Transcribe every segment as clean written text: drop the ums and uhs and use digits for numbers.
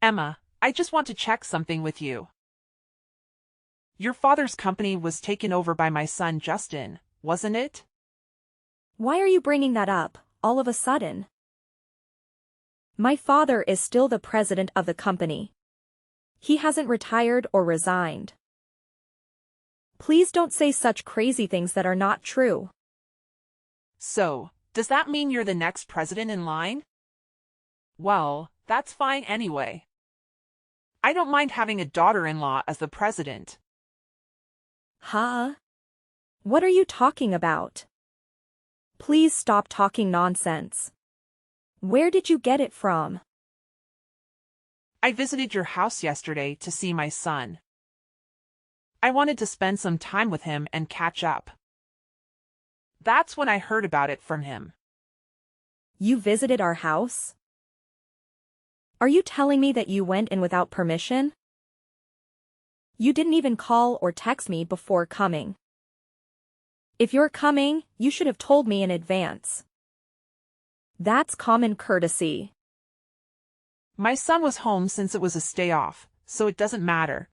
Emma, I just want to check something with you. Your father's company was taken over by my son Justin, wasn't it? Why are you bringing that up, all of a sudden? My father is still the president of the company. He hasn't retired or resigned. Please don't say such crazy things that are not true. So, does that mean you're the next president in line? Well, that's fine anyway. I don't mind having a daughter-in-law as the president. Huh? What are you talking about? Please stop talking nonsense. Where did you get it from? I visited your house yesterday to see my son. I wanted to spend some time with him and catch up. That's when I heard about it from him. You visited our house? Are you telling me that you went in without permission? You didn't even call or text me before coming. If you're coming, you should have told me in advance. That's common courtesy. My son was home since it was a stay off, so it doesn't matter.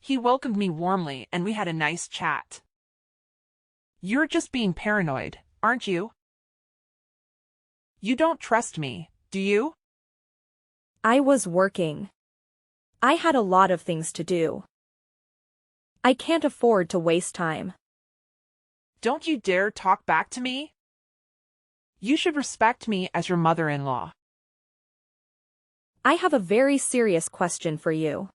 He welcomed me warmly and we had a nice chat. You're just being paranoid, aren't you? You don't trust me, do you? I was working. I had a lot of things to do. I can't afford to waste time. Don't you dare talk back to me? You should respect me as your mother-in-law. I have a very serious question for you.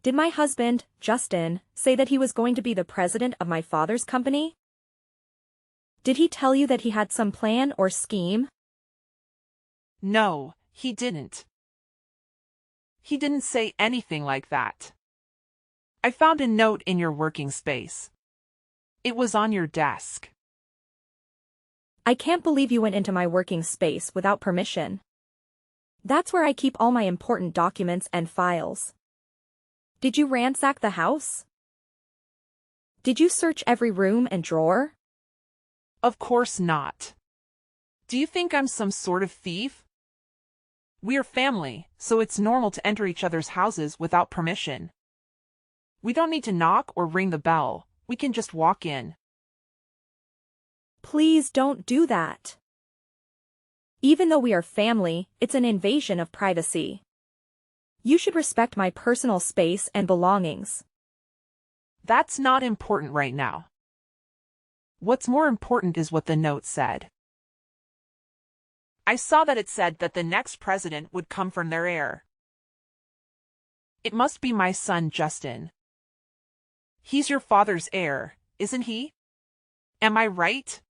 Did my husband, Justin, say that he was going to be the president of my father's company? Did he tell you that he had some plan or scheme? No, he didn't. He didn't say anything like that. I found a note in your working space. It was on your desk. I can't believe you went into my working space without permission. That's where I keep all my important documents and files. Did you ransack the house? Did you search every room and drawer? Of course not. Do you think I'm some sort of thief? We're family, so it's normal to enter each other's houses without permission. We don't need to knock or ring the bell, we can just walk in. Please don't do that. Even though we are family, it's an invasion of privacy. You should respect my personal space and belongings. That's not important right now. What's more important is what the note said. I saw that it said that the next president would come from their heir. It must be my son Justin. He's your father's heir, isn't he? Am I right?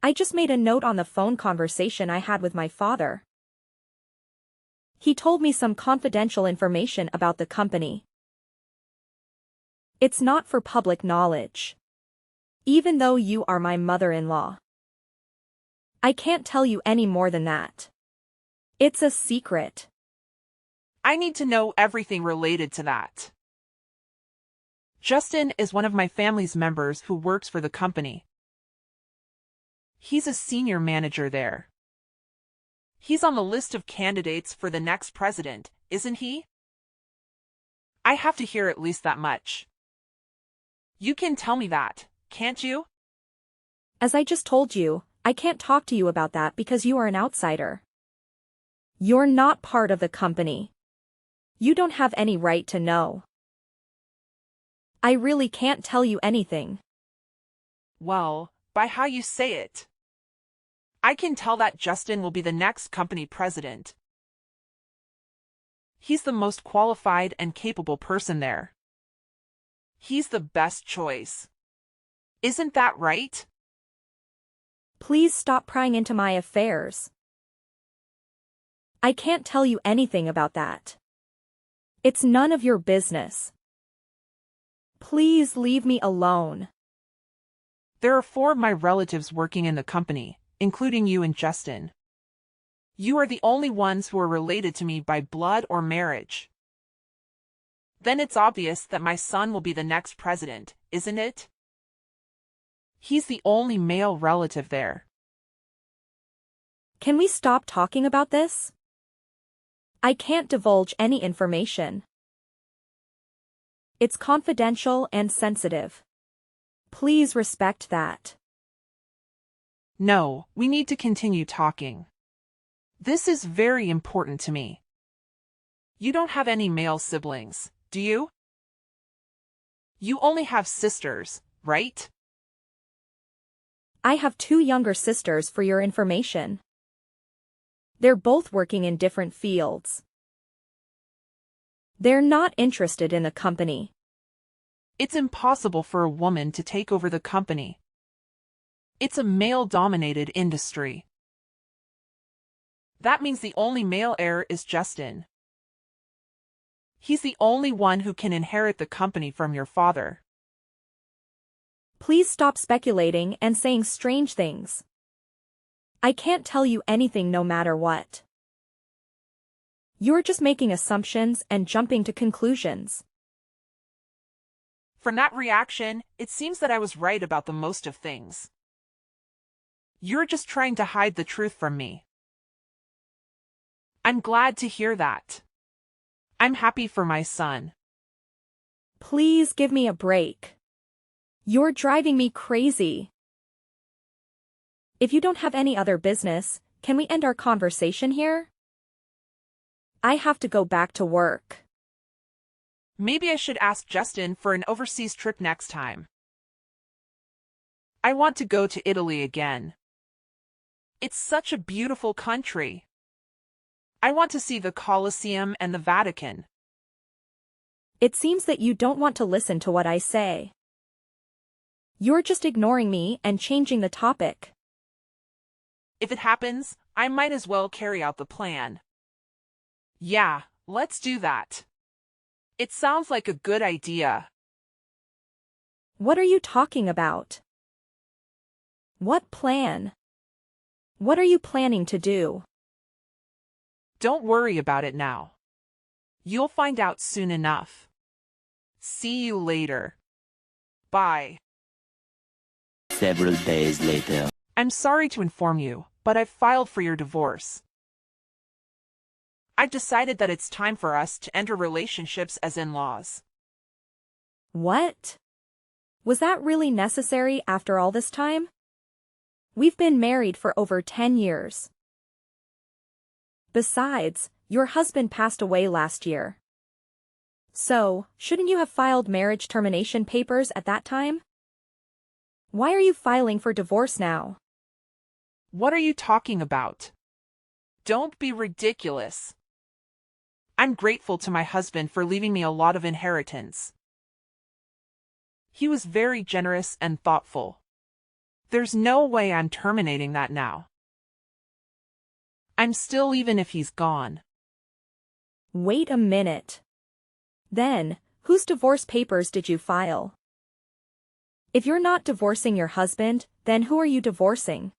I just made a note on the phone conversation I had with my father. He told me some confidential information about the company. It's not for public knowledge. Even though you are my mother-in-law. I can't tell you any more than that. It's a secret. I need to know everything related to that. Justin is one of my family's members who works for the company. He's a senior manager there. He's on the list of candidates for the next president, isn't he? I have to hear at least that much. You can tell me that, can't you? As I just told you, I can't talk to you about that because you are an outsider. You're not part of the company. You don't have any right to know. I really can't tell you anything. Well, by how you say it, I can tell that Justin will be the next company president. He's the most qualified and capable person there. He's the best choice. Isn't that right? Please stop prying into my affairs. I can't tell you anything about that. It's none of your business. Please leave me alone. There are 4 of my relatives working in the company, including you and Justin. You are the only ones who are related to me by blood or marriage. Then it's obvious that my son will be the next president, isn't it? He's the only male relative there. Can we stop talking about this? I can't divulge any information. It's confidential and sensitive. Please respect that. No, we need to continue talking. This is very important to me. You don't have any male siblings, do you? You only have sisters, right? I have 2 younger sisters for your information. They're both working in different fields. They're not interested in the company. It's impossible for a woman to take over the company. It's a male-dominated industry. That means the only male heir is Justin. He's the only one who can inherit the company from your father. Please stop speculating and saying strange things. I can't tell you anything no matter what. You're just making assumptions and jumping to conclusions. From that reaction, it seems that I was right about the most of things. You're just trying to hide the truth from me. I'm glad to hear that. I'm happy for my son. Please give me a break. You're driving me crazy. If you don't have any other business, can we end our conversation here? I have to go back to work. Maybe I should ask Justin for an overseas trip next time. I want to go to Italy again. It's such a beautiful country. I want to see the Colosseum and the Vatican. It seems that you don't want to listen to what I say. You're just ignoring me and changing the topic. If it happens, I might as well carry out the plan. Yeah, let's do that. It sounds like a good idea. What are you talking about? What plan? What are you planning to do? Don't worry about it now. You'll find out soon enough. See you later. Bye. Several days later. I'm sorry to inform you, but I've filed for your divorce. I've decided that it's time for us to enter relationships as in-laws. What? Was that really necessary after all this time? We've been married for over 10 years. Besides, your husband passed away last year. So, shouldn't you have filed marriage termination papers at that time? Why are you filing for divorce now? What are you talking about? Don't be ridiculous. I'm grateful to my husband for leaving me a lot of inheritance. He was very generous and thoughtful. There's no way I'm terminating that now. I'm still even if he's gone. Wait a minute. Then, whose divorce papers did you file? If you're not divorcing your husband, then who are you divorcing?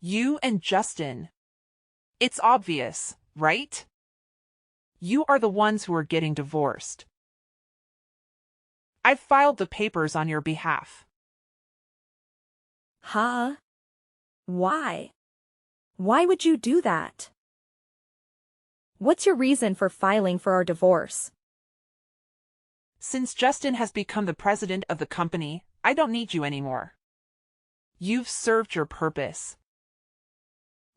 You and Justin. It's obvious, right? You are the ones who are getting divorced. I've filed the papers on your behalf. Huh? Why? Why would you do that? What's your reason for filing for our divorce? Since Justin has become the president of the company, I don't need you anymore. You've served your purpose.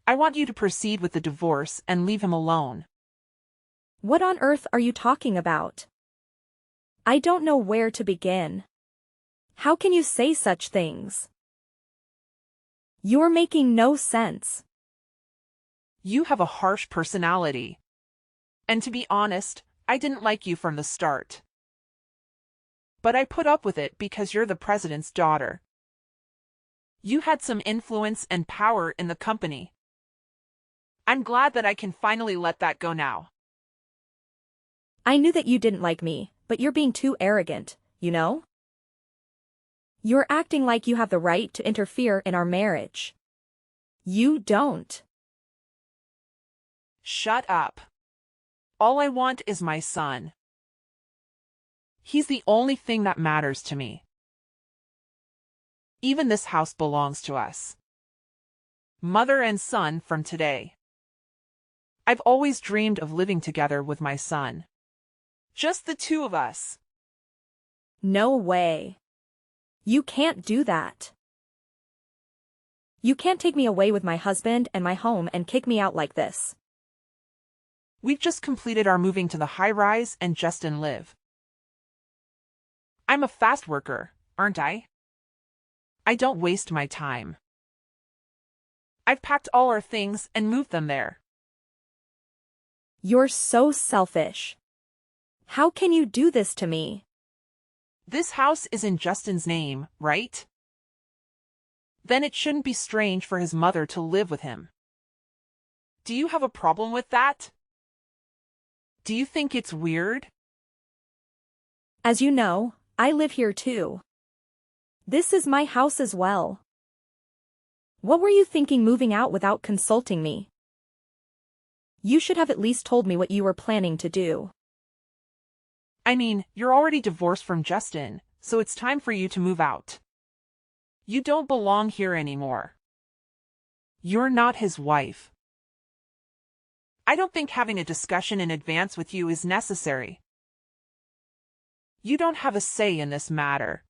I want you to proceed with the divorce and leave him alone. What on earth are you talking about? I don't know where to begin. How can you say such things? You're making no sense. You have a harsh personality. And to be honest, I didn't like you from the start. But I put up with it because you're the president's daughter. You had some influence and power in the company. I'm glad that I can finally let that go now. I knew that you didn't like me, but you're being too arrogant, you know? You're acting like you have the right to interfere in our marriage. You don't. Shut up. All I want is my son. He's the only thing that matters to me. Even this house belongs to us. Mother and son from today. I've always dreamed of living together with my son. Just the two of us. No way. You can't do that. You can't take me away with my husband and my home and kick me out like this. We've just completed our moving to the high-rise and Justin live. I'm a fast worker, aren't I? I don't waste my time. I've packed all our things and moved them there. You're so selfish. How can you do this to me? This house is in Justin's name, right? Then it shouldn't be strange for his mother to live with him. Do you have a problem with that? Do you think it's weird? As you know, I live here too. This is my house as well. What were you thinking moving out without consulting me? You should have at least told me what you were planning to do. I mean, you're already divorced from Justin, so it's time for you to move out. You don't belong here anymore. You're not his wife. I don't think having a discussion in advance with you is necessary. You don't have a say in this matter.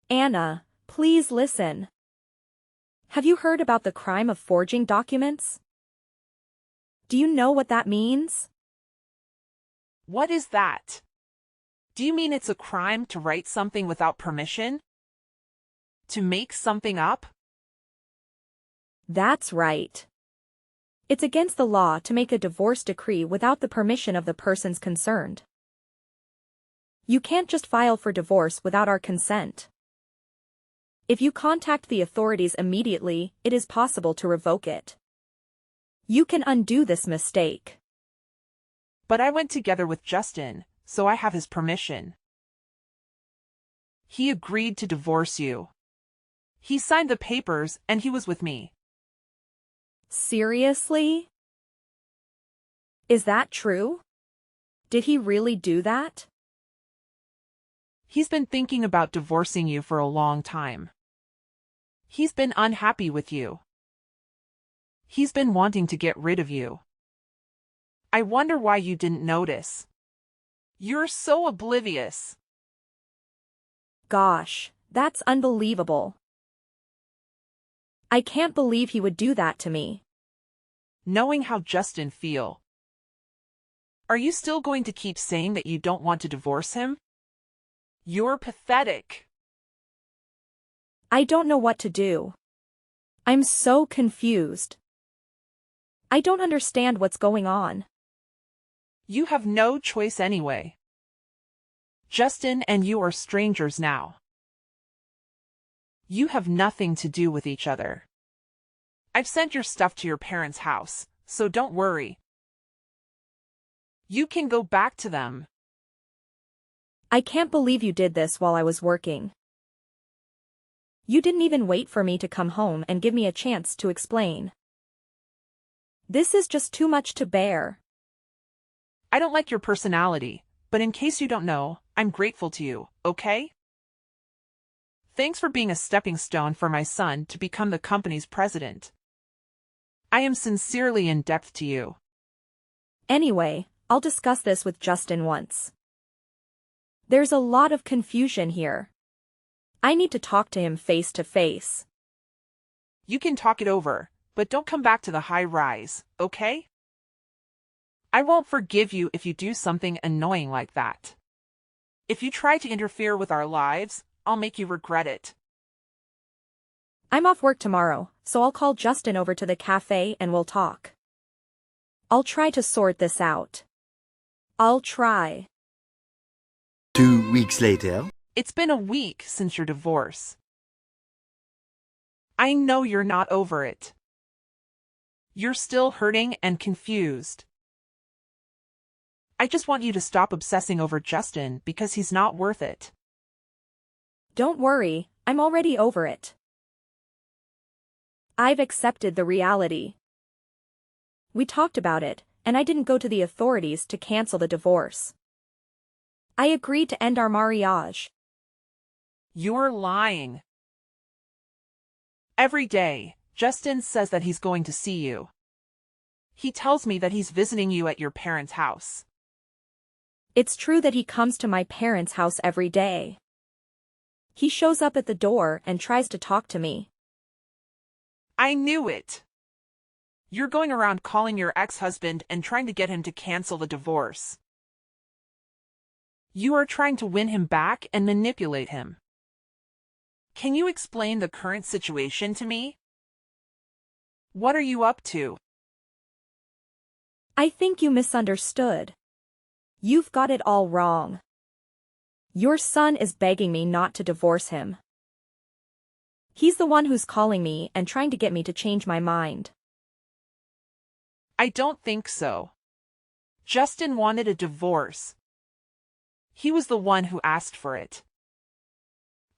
Anna, please listen. Have you heard about the crime of forging documents? Do you know what that means? What is that? Do you mean it's a crime to write something without permission? To make something up? That's right. It's against the law to make a divorce decree without the permission of the persons concerned. You can't just file for divorce without our consent. If you contact the authorities immediately, it is possible to revoke it. You can undo this mistake. But I went together with Justin, so I have his permission. He agreed to divorce you. He signed the papers and he was with me. Seriously? Is that true? Did he really do that? He's been thinking about divorcing you for a long time. He's been unhappy with you. He's been wanting to get rid of you. I wonder why you didn't notice. You're so oblivious. Gosh, that's unbelievable. I can't believe he would do that to me. Knowing how Justin feel. Are you still going to keep saying that you don't want to divorce him? You're pathetic. I don't know what to do. I'm so confused. I don't understand what's going on. You have no choice anyway. Justin and you are strangers now. You have nothing to do with each other. I've sent your stuff to your parents' house, so don't worry. You can go back to them. I can't believe you did this while I was working. You didn't even wait for me to come home and give me a chance to explain. This is just too much to bear. I don't like your personality, but in case you don't know, I'm grateful to you, okay? Thanks for being a stepping stone for my son to become the company's president. I am sincerely in debt to you. Anyway, I'll discuss this with Justin once. There's a lot of confusion here. I need to talk to him face to face. You can talk it over, but don't come back to the high rise, okay? I won't forgive you if you do something annoying like that. If you try to interfere with our lives, I'll make you regret it. I'm off work tomorrow, so I'll call Justin over to the cafe and we'll talk. I'll try to sort this out. I'll try. 2 weeks later. It's been a week since your divorce. I know you're not over it. You're still hurting and confused. I just want you to stop obsessing over Justin because he's not worth it. Don't worry, I'm already over it. I've accepted the reality. We talked about it, and I didn't go to the authorities to cancel the divorce. I agreed to end our marriage. You're lying. Every day, Justin says that he's going to see you. He tells me that he's visiting you at your parents' house. It's true that he comes to my parents' house every day. He shows up at the door and tries to talk to me. I knew it. You're going around calling your ex-husband and trying to get him to cancel the divorce. You are trying to win him back and manipulate him. Can you explain the current situation to me? What are you up to? I think you misunderstood. You've got it all wrong. Your son is begging me not to divorce him. He's the one who's calling me and trying to get me to change my mind. I don't think so. Justin wanted a divorce. He was the one who asked for it.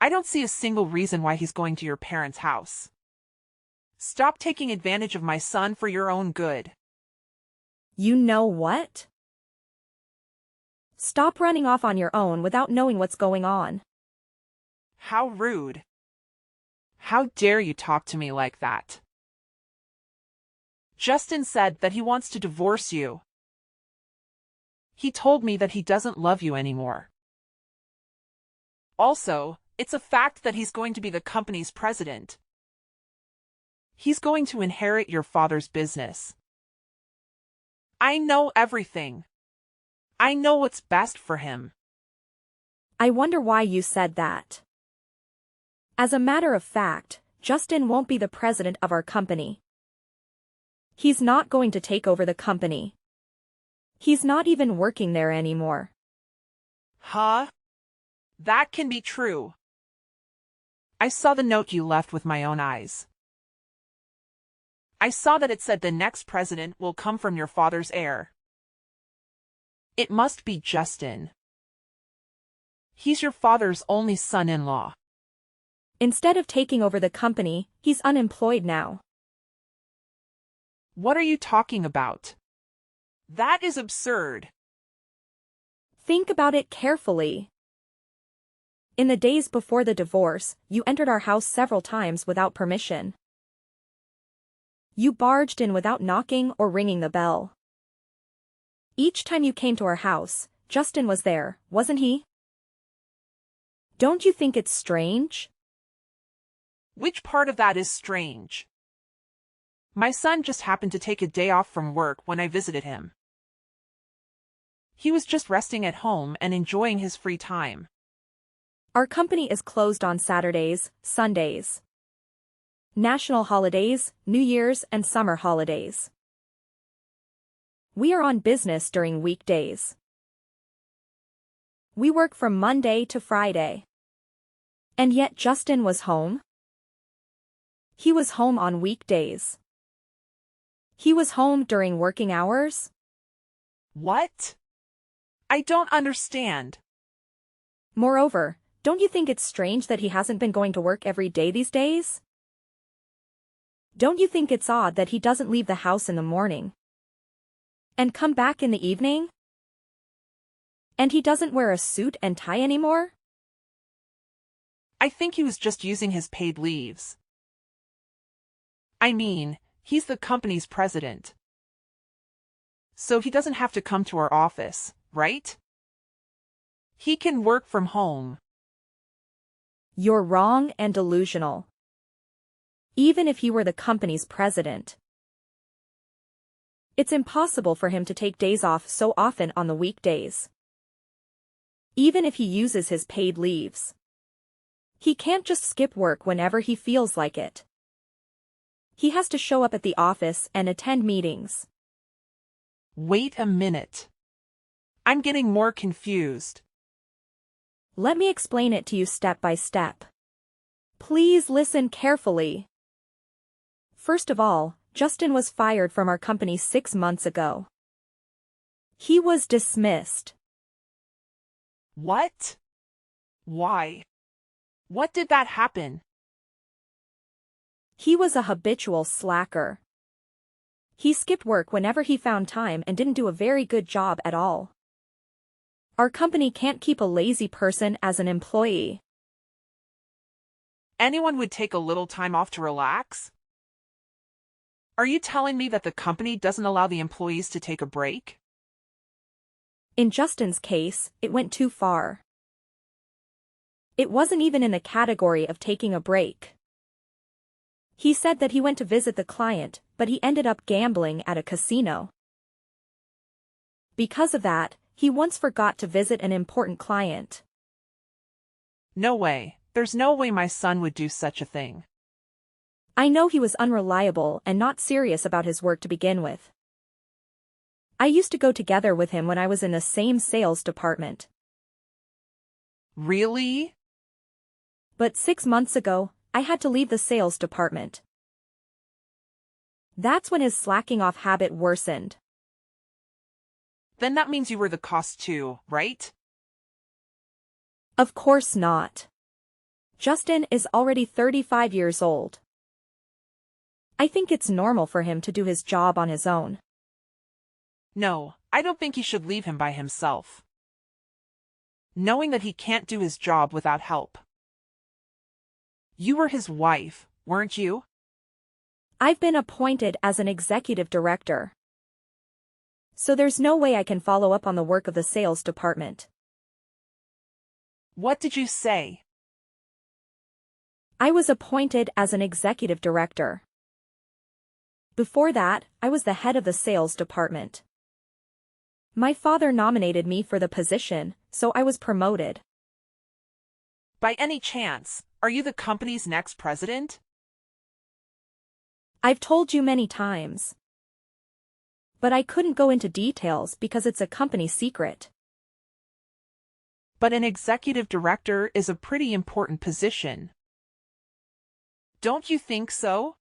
I don't see a single reason why he's going to your parents' house. Stop taking advantage of my son for your own good. You know what? Stop running off on your own without knowing what's going on. How rude. How dare you talk to me like that? Justin said that he wants to divorce you. He told me that he doesn't love you anymore. Also, it's a fact that he's going to be the company's president. He's going to inherit your father's business. I know everything. I know what's best for him. I wonder why you said that. As a matter of fact, Justin won't be the president of our company. He's not going to take over the company. He's not even working there anymore. Huh? That can be true. I saw the note you left with my own eyes. I saw that it said the next president will come from your father's heir. It must be Justin. He's your father's only son-in-law. Instead of taking over the company, he's unemployed now. What are you talking about? That is absurd. Think about it carefully. In the days before the divorce, you entered our house several times without permission. You barged in without knocking or ringing the bell. Each time you came to our house, Justin was there, wasn't he? Don't you think it's strange? Which part of that is strange? My son just happened to take a day off from work when I visited him. He was just resting at home and enjoying his free time. Our company is closed on Saturdays, Sundays, national holidays, New Year's and summer holidays. We are on business during weekdays. We work from Monday to Friday. And yet Justin was home? He was home on weekdays. He was home during working hours? What? I don't understand. Moreover, don't you think it's strange that he hasn't been going to work every day these days? Don't you think it's odd that he doesn't leave the house in the morning and come back in the evening? And he doesn't wear a suit and tie anymore? I think he was just using his paid leaves. I mean, he's the company's president. So he doesn't have to come to our office, right? He can work from home. You're wrong and delusional. Even if he were the company's president, it's impossible for him to take days off so often on the weekdays. Even if he uses his paid leaves, he can't just skip work whenever he feels like it. He has to show up at the office and attend meetings. Wait a minute. I'm getting more confused. Let me explain it to you step by step. Please listen carefully. First of all, Justin was fired from our company 6 months ago. He was dismissed. What? Why? What did that happen? He was a habitual slacker. He skipped work whenever he found time and didn't do a very good job at all. Our company can't keep a lazy person as an employee. Anyone would take a little time off to relax? Are you telling me that the company doesn't allow the employees to take a break? In Justin's case, it went too far. It wasn't even in the category of taking a break. He said that he went to visit the client, but he ended up gambling at a casino. Because of that, he once forgot to visit an important client. No way. There's no way my son would do such a thing. I know he was unreliable and not serious about his work to begin with. I used to go together with him when I was in the same sales department. Really? But 6 months ago, I had to leave the sales department. That's when his slacking off habit worsened. Then that means you were the cause too, right? Of course not. Justin is already 35 years old. I think it's normal for him to do his job on his own. No, I don't think you should leave him by himself. Knowing that he can't do his job without help. You were his wife, weren't you? I've been appointed as an executive director. So there's no way I can follow up on the work of the sales department. What did you say? I was appointed as an executive director. Before that, I was the head of the sales department. My father nominated me for the position, so I was promoted. By any chance, are you the company's next president? I've told you many times. But I couldn't go into details because it's a company secret. But an executive director is a pretty important position. Don't you think so?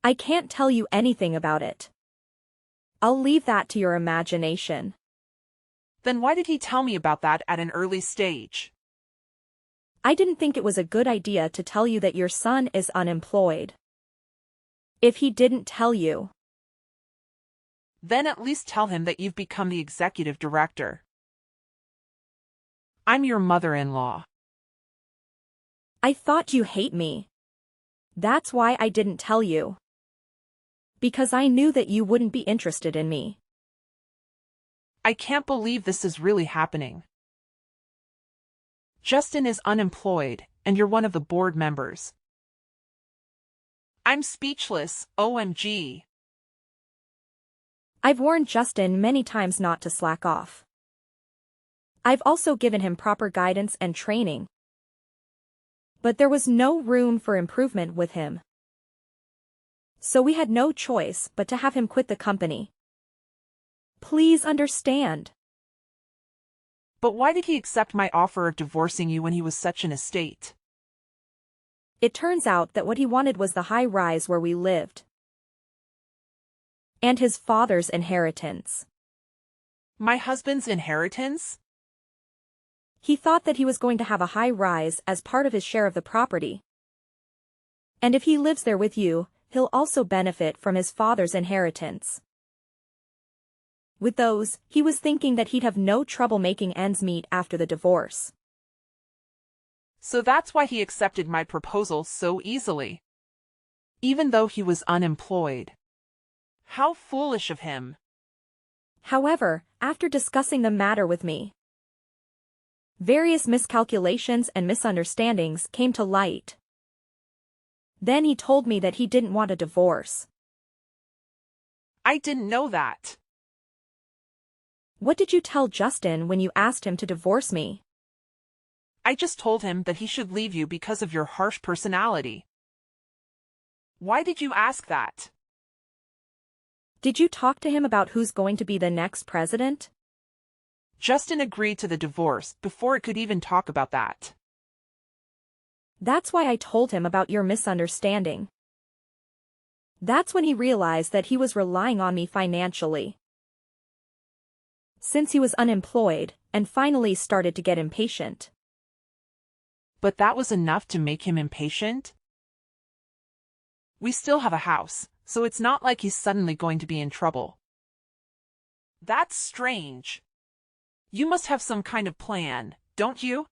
I can't tell you anything about it. I'll leave that to your imagination. Then why did he tell me about that at an early stage? I didn't think it was a good idea to tell you that your son is unemployed. If he didn't tell you, then at least tell him that you've become the executive director. I'm your mother-in-law. I thought you hate me. That's why I didn't tell you. Because I knew that you wouldn't be interested in me. I can't believe this is really happening. Justin is unemployed, and you're one of the board members. I'm speechless, OMG. I've warned Justin many times not to slack off. I've also given him proper guidance and training. But there was no room for improvement with him. So we had no choice but to have him quit the company. Please understand. But why did he accept my offer of divorcing you when he was such an estate? It turns out that what he wanted was the high rise where we lived. And his father's inheritance. My husband's inheritance? He thought that he was going to have a high rise as part of his share of the property. And if he lives there with you, he'll also benefit from his father's inheritance. With those, he was thinking that he'd have no trouble making ends meet after the divorce. So that's why he accepted my proposal so easily. Even though he was unemployed. How foolish of him. However, after discussing the matter with me, various miscalculations and misunderstandings came to light. Then he told me that he didn't want a divorce. I didn't know that. What did you tell Justin when you asked him to divorce me? I just told him that he should leave you because of your harsh personality. Why did you ask that? Did you talk to him about who's going to be the next president? Justin agreed to the divorce before it could even talk about that. That's why I told him about your misunderstanding. That's when he realized that he was relying on me financially. Since he was unemployed, and finally started to get impatient. But that was enough to make him impatient? We still have a house, so it's not like he's suddenly going to be in trouble. That's strange. You must have some kind of plan, don't you?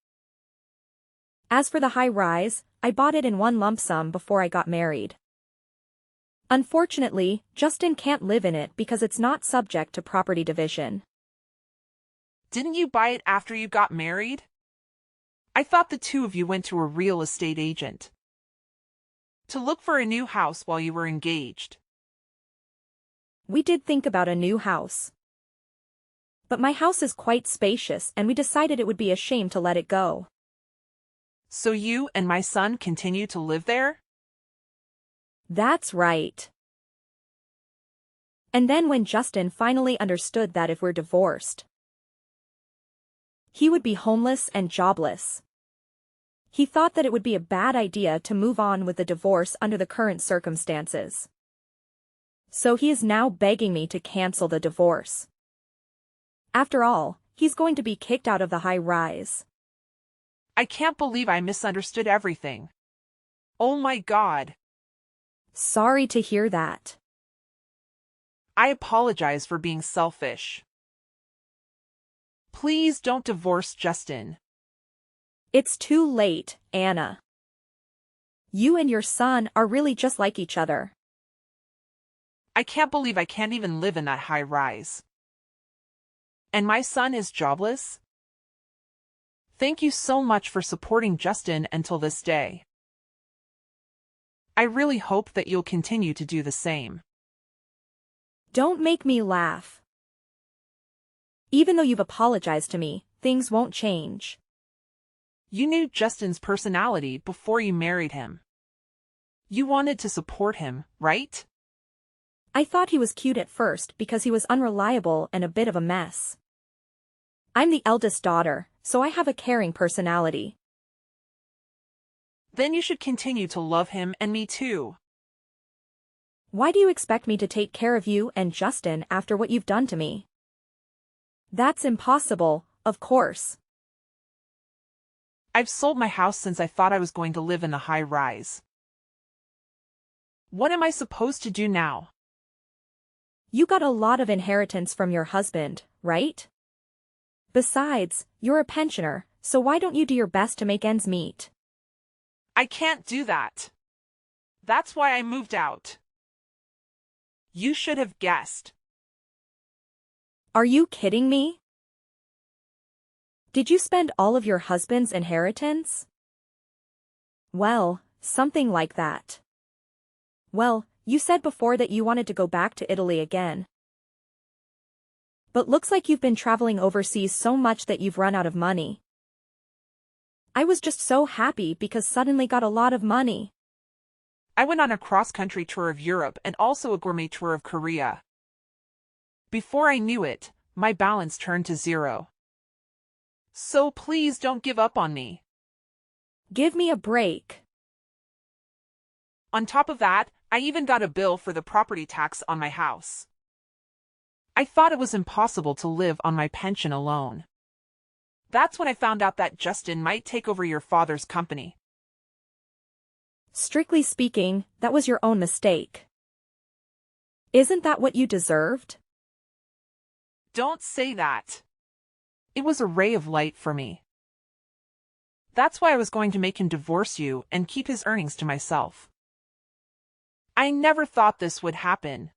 As for the high rise, I bought it in one lump sum before I got married. Unfortunately, Justin can't live in it because it's not subject to property division. Didn't you buy it after you got married? I thought the two of you went to a real estate agent to look for a new house while you were engaged. We did think about a new house. But my house is quite spacious and we decided it would be a shame to let it go. So you and my son continue to live there? That's right. And then when Justin finally understood that if we're divorced, he would be homeless and jobless. He thought that it would be a bad idea to move on with the divorce under the current circumstances. So he is now begging me to cancel the divorce. After all, he's going to be kicked out of the high-rise. I can't believe I misunderstood everything. Oh my God. Sorry to hear that. I apologize for being selfish. Please don't divorce Justin. It's too late, Anna. You and your son are really just like each other. I can't believe I can't even live in that high rise. And my son is jobless? Thank you so much for supporting Justin until this day. I really hope that you'll continue to do the same. Don't make me laugh. Even though you've apologized to me, things won't change. You knew Justin's personality before you married him. You wanted to support him, right? I thought he was cute at first because he was unreliable and a bit of a mess. I'm the eldest daughter, so I have a caring personality. Then you should continue to love him and me too. Why do you expect me to take care of you and Justin after what you've done to me? That's impossible, of course. I've sold my house since I thought I was going to live in a high rise. What am I supposed to do now? You got a lot of inheritance from your husband, right? Besides, you're a pensioner, so why don't you do your best to make ends meet? I can't do that. That's why I moved out. You should have guessed. Are you kidding me? Did you spend all of your husband's inheritance? Well, something like that. Well, you said before that you wanted to go back to Italy again. But looks like you've been traveling overseas so much that you've run out of money. I was just so happy because suddenly got a lot of money. I went on a cross-country tour of Europe and also a gourmet tour of Korea. Before I knew it, my balance turned to zero. So please don't give up on me. Give me a break. On top of that, I even got a bill for the property tax on my house. I thought it was impossible to live on my pension alone. That's when I found out that Justin might take over your father's company. Strictly speaking, that was your own mistake. Isn't that what you deserved? Don't say that. It was a ray of light for me. That's why I was going to make him divorce you and keep his earnings to myself. I never thought this would happen.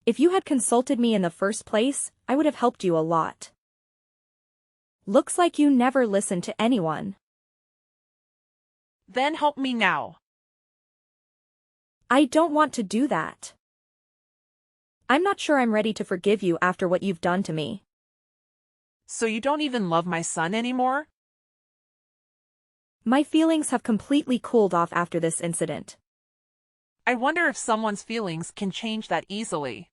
If you had consulted me in the first place, I would have helped you a lot. Looks like you never listened to anyone. Then help me now. I don't want to do that. I'm not sure I'm ready to forgive you after what you've done to me. So you don't even love my son anymore? My feelings have completely cooled off after this incident. I wonder if someone's feelings can change that easily.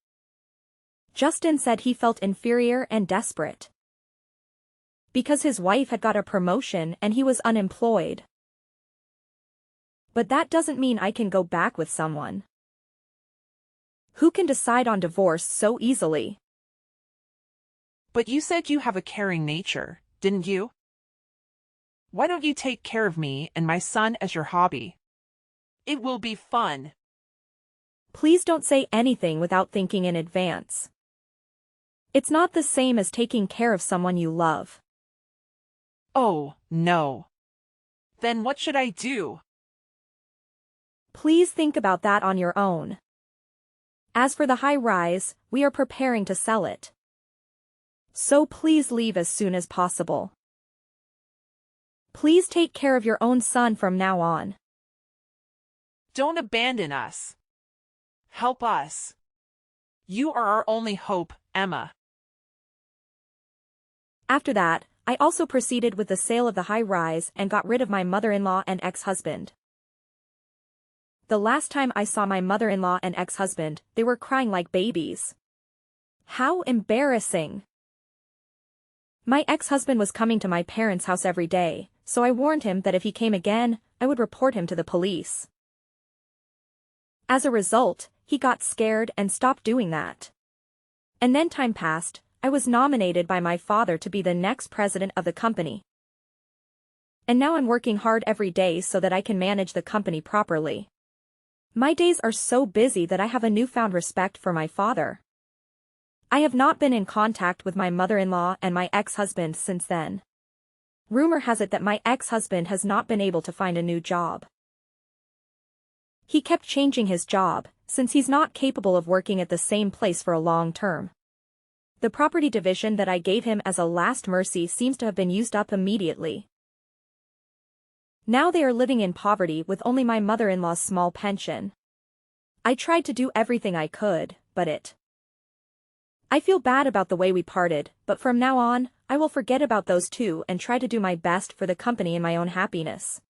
Justin said he felt inferior and desperate. Because his wife had got a promotion and he was unemployed. But that doesn't mean I can go back with someone. Who can decide on divorce so easily? But you said you have a caring nature, didn't you? Why don't you take care of me and my son as your hobby? It will be fun. Please don't say anything without thinking in advance. It's not the same as taking care of someone you love. Oh, no. Then what should I do? Please think about that on your own. As for the high rise, we are preparing to sell it. So please leave as soon as possible. Please take care of your own son from now on. Don't abandon us. Help us. You are our only hope, Emma. After that, I also proceeded with the sale of the high rise and got rid of my mother-in-law and ex-husband. The last time I saw my mother-in-law and ex-husband, they were crying like babies. How embarrassing. My ex-husband was coming to my parents' house every day, so I warned him that if he came again, I would report him to the police. As a result, he got scared and stopped doing that. And then time passed, I was nominated by my father to be the next president of the company. And now I'm working hard every day so that I can manage the company properly. My days are so busy that I have a newfound respect for my father. I have not been in contact with my mother-in-law and my ex-husband since then. Rumor has it that my ex-husband has not been able to find a new job. He kept changing his job, since he's not capable of working at the same place for a long term. The property division that I gave him as a last mercy seems to have been used up immediately. Now they are living in poverty with only my mother-in-law's small pension. I tried to do everything I could, but I feel bad about the way we parted, but from now on, I will forget about those two and try to do my best for the company and my own happiness.